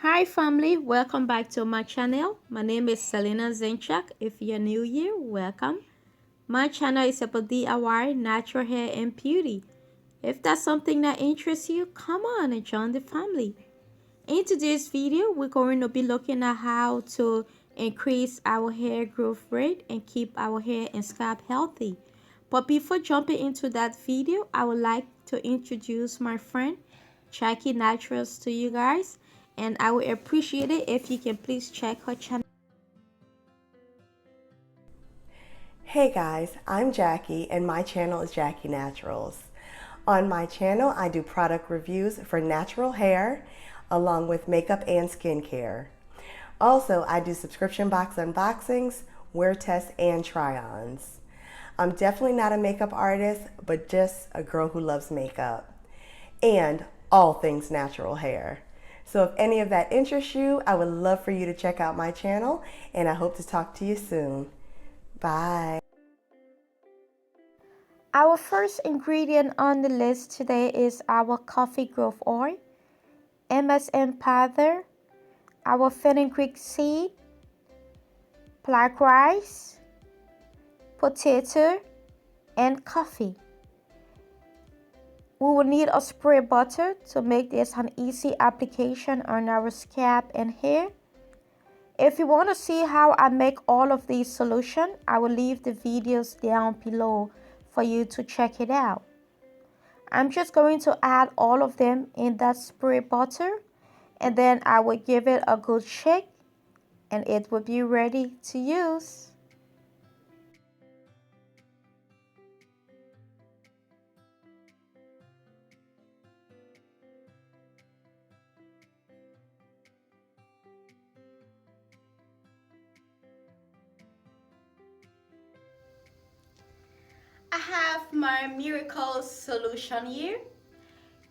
Hi family, welcome back to my channel. My name is Selena Zenchak. If you're new here, welcome. My channel is about DIY, natural hair and beauty. If that's something that interests you, come on and join the family. In today's video, we're going to be looking at how to increase our hair growth rate and keep our hair and scalp healthy. But before jumping into that video, I would like to introduce my friend Jackie Naturals to you guys, and I would appreciate it if you can please check her channel. Hey guys, I'm Jackie and my channel is Jackie Naturals. On my channel, I do product reviews for natural hair along with makeup and skincare. Also, I do subscription box unboxings, wear tests, and try-ons. I'm definitely not a makeup artist, but just a girl who loves makeup and all things natural hair. So if any of that interests you, I would love for you to check out my channel and I hope to talk to you soon. Bye. Our first ingredient on the list today is our coffee growth oil, MSM powder, our fenugreek seed, black rice, potato, and coffee. We will need a spray butter to make this an easy application on our scalp and hair. If you want to see how I make all of these solutions, I will leave the videos down below for you to check it out. I'm just going to add all of them in that spray butter, and then I will give it a good shake and it will be ready to use. I have my miracle solution here.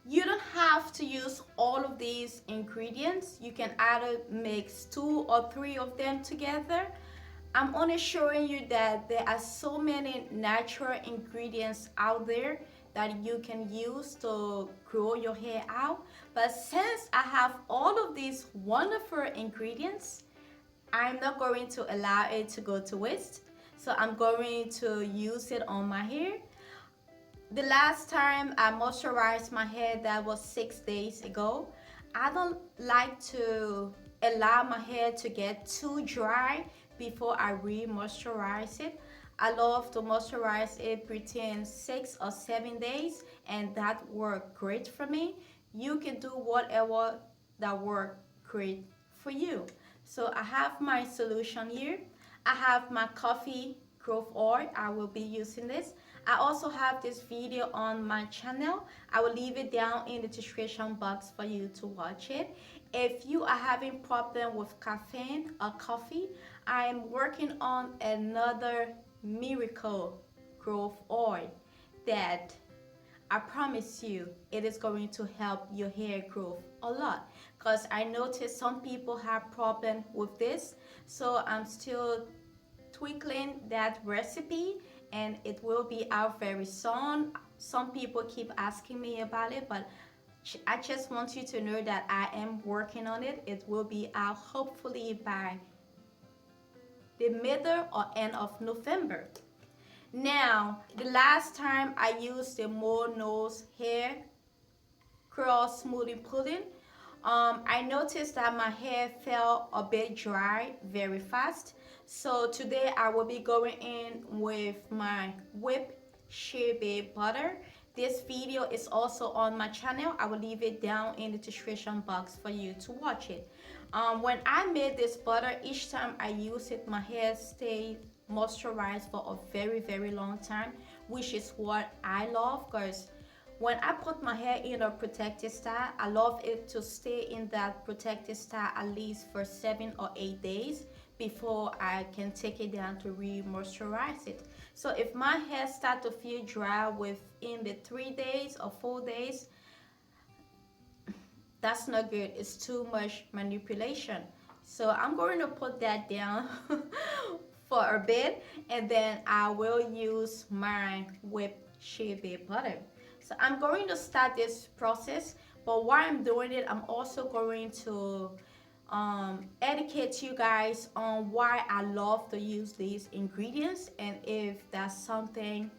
You don't have to use all of these ingredients. You can either mix 2 or 3 of them together. I'm only showing you that there are so many natural ingredients out there that you can use to grow your hair out. But since I have all of these wonderful ingredients, I'm not going to allow it to go to waste. So I'm going to use it on my hair. The last time I moisturized my hair, that was 6 days ago. I don't like to allow my hair to get too dry before I re-moisturize it. I love to moisturize it between 6 or 7 days, and that worked great for me. You can do whatever that worked great for you. So I have my solution here. I have my coffee growth oil. I will be using this. I also have this video on my channel. I will leave it down in the description box for you to watch it. If you are having problem with caffeine or coffee, I am working on another miracle growth oil that I promise you it is going to help your hair grow a lot, because I noticed some people have problem with this. So I'm still tweaking that recipe and it will be out very soon. Some people keep asking me about it, but I just want you to know that I am working on it. It will be out hopefully by the middle or end of November. Now, the last time I used the More Nose Hair Curl Smoothing Pudding, I noticed that my hair felt a bit dry very fast. So today I will be going in with my whipped shea butter. This video is also on my channel. I will leave it down in the description box for you to watch it. When I made this butter, each time I use it, my hair stayed moisturized for a very long time, which is what I love, because when I put my hair in a protective style, I love it to stay in that protective style at least for 7 or 8 days before I can take it down to re-moisturize it. So if my hair start to feel dry within the 3 days or 4 days, that's not good. It's too much manipulation. So I'm going to put that down for a bit, and then I will use my whipped shea butter. So I'm going to start this process, but while I'm doing it, I'm also going to educate you guys on why I love to use these ingredients, and if that's something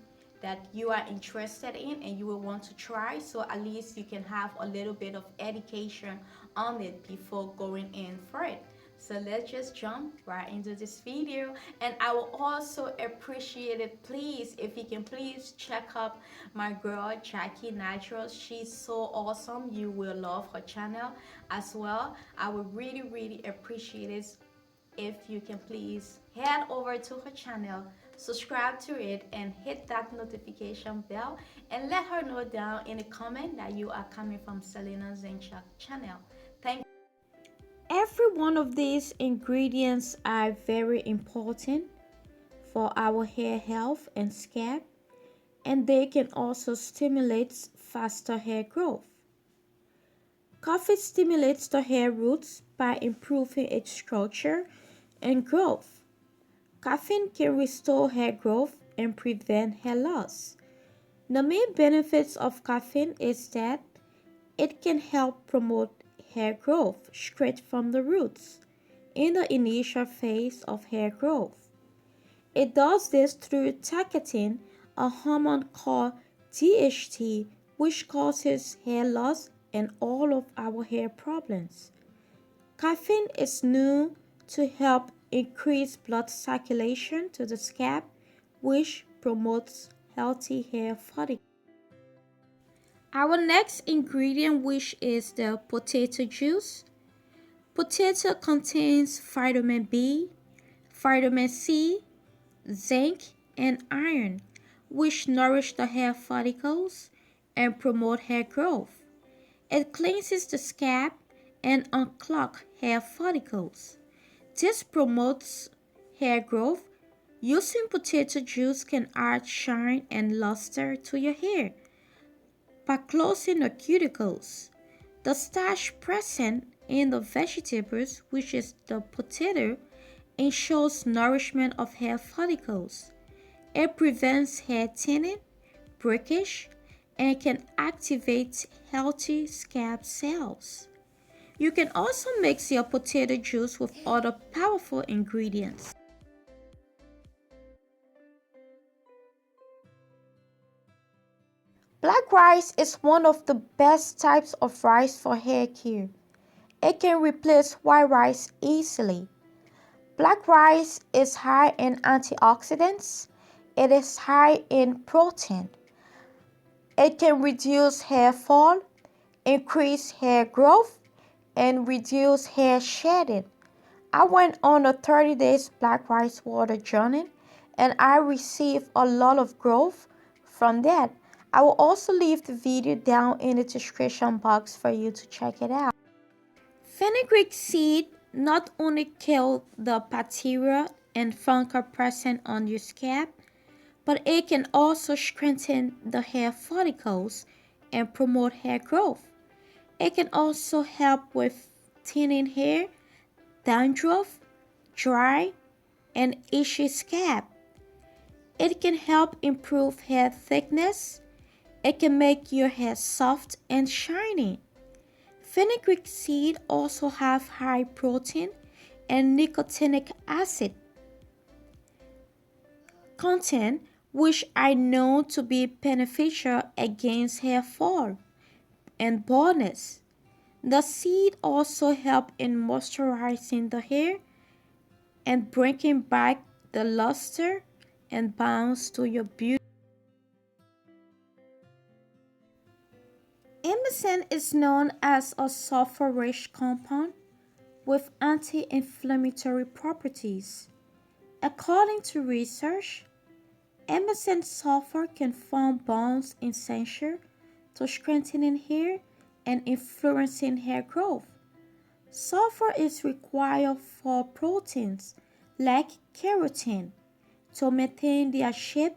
that you are interested in and you will want to try, so at least you can have a little bit of education on it before going in for it. So let's just jump right into this video, and I will also appreciate it, please, if you can please check up my girl Jackie Naturals. She's so awesome. You will love her channel as well. I would really appreciate it if you can please head over to her channel, subscribe to it, and hit that notification bell, and let her know down in the comment that you are coming from Selena Zenchak channel. Thank you. Every one of these ingredients are very important for our hair health and scalp, and they can also stimulate faster hair growth. Coffee stimulates the hair roots by improving its structure and growth. Caffeine can restore hair growth and prevent hair loss. The main benefits of caffeine is that it can help promote hair growth straight from the roots in the initial phase of hair growth. It does this through targeting a hormone called DHT, which causes hair loss and all of our hair problems. Caffeine is known to help increase blood circulation to the scalp, which promotes healthy hair follicles. Our next ingredient, which is the potato juice. Potato contains vitamin B, vitamin C, zinc, and iron, which nourish the hair follicles and promote hair growth. It cleanses the scalp and unclogs hair follicles. This promotes hair growth. Using potato juice can add shine and luster to your hair by closing the cuticles. The starch present in the vegetables, which is the potato, ensures nourishment of hair follicles. It prevents hair thinning, breakage, and can activate healthy scalp cells. You can also mix your potato juice with other powerful ingredients. Black rice is one of the best types of rice for hair care. It can replace white rice easily. Black rice is high in antioxidants. It is high in protein. It can reduce hair fall, increase hair growth, and reduce hair shedding. I went on a 30 days black rice water journey, and I received a lot of growth from that. I will also leave the video down in the description box for you to check it out. Fenugreek seed not only kill the bacteria and fungi present on your scalp, but it can also strengthen the hair follicles and promote hair growth. It can also help with thinning hair, dandruff, dry, and itchy scalp. It can help improve hair thickness. It can make your hair soft and shiny. Fenugreek seed also have high protein and nicotinic acid content, which I know to be beneficial against hair fall and baldness. The seed also help in moisturizing the hair and bringing back the luster and bounce to your beauty. MSM is known as a sulfur-rich compound with anti-inflammatory properties. According to research, MSM sulfur can form bonds essential to strengthening hair and influencing hair growth. Sulfur is required for proteins like keratin to maintain their shape,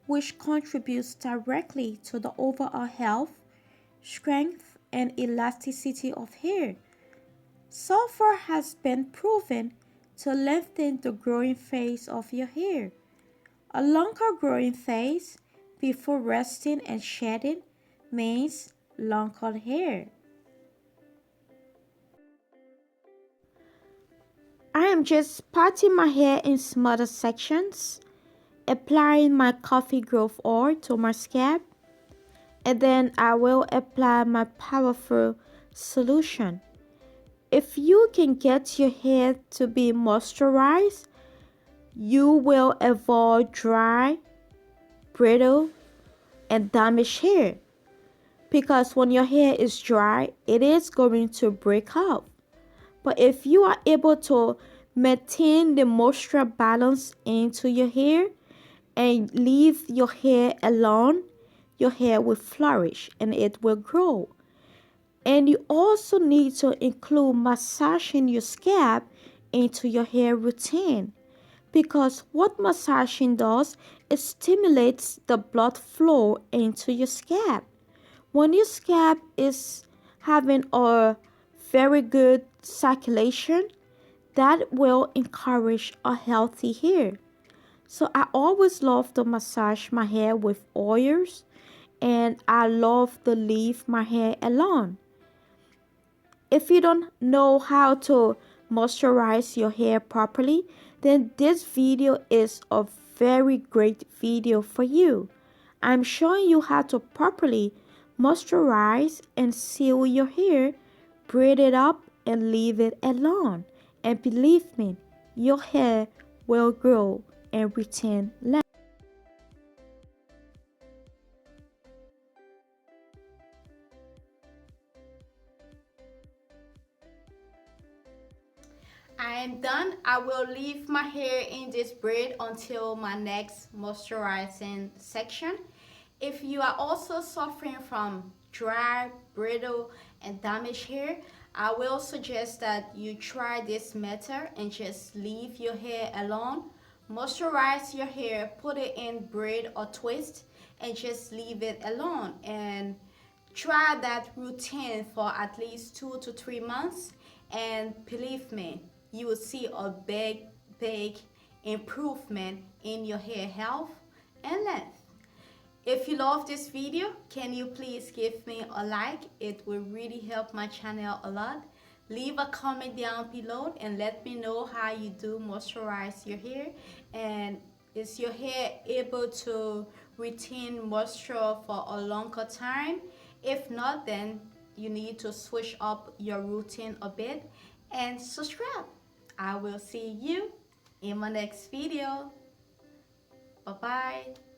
which contributes directly to the overall health, strength, and elasticity of hair. Sulfur has been proven to lengthen the growing phase of your hair. A longer growing phase before resting and shedding means longer hair. am just parting my hair in smaller sections, applying my coffee growth oil to my scalp, and then I will apply my powerful solution. If you can get your hair to be moisturized, you will avoid dry, brittle, and damaged hair. Because when your hair is dry, it is going to break up. But if you are able to maintain the moisture balance into your hair and leave your hair alone, your hair will flourish and it will grow. And you also need to include massaging your scalp into your hair routine. Because what massaging does, it stimulates the blood flow into your scalp. When your scalp is having a very good circulation, that will encourage a healthy hair. So I always love to massage my hair with oils, and I love to leave my hair alone. If you don't know how to moisturize your hair properly, then this video is a very great video for you. I'm showing you how to properly moisturize and seal your hair, braid it up and leave it alone. And believe me, your hair will grow and retain length. I am done. I will leave my hair in this braid until my next moisturizing section. If you are also suffering from dry, brittle, and damaged hair, I will suggest that you try this method and just leave your hair alone. Moisturize your hair, put it in braid or twist, and just leave it alone. And try that routine for at least 2 to 3 months, and believe me, you will see a big improvement in your hair health and length. If you love this video, can you please give me a like? It will really help my channel a lot. Leave a comment down below and let me know how you do moisturize your hair, and is your hair able to retain moisture for a longer time? If not, then you need to switch up your routine a bit, and subscribe. I will see you in my next video. Bye bye.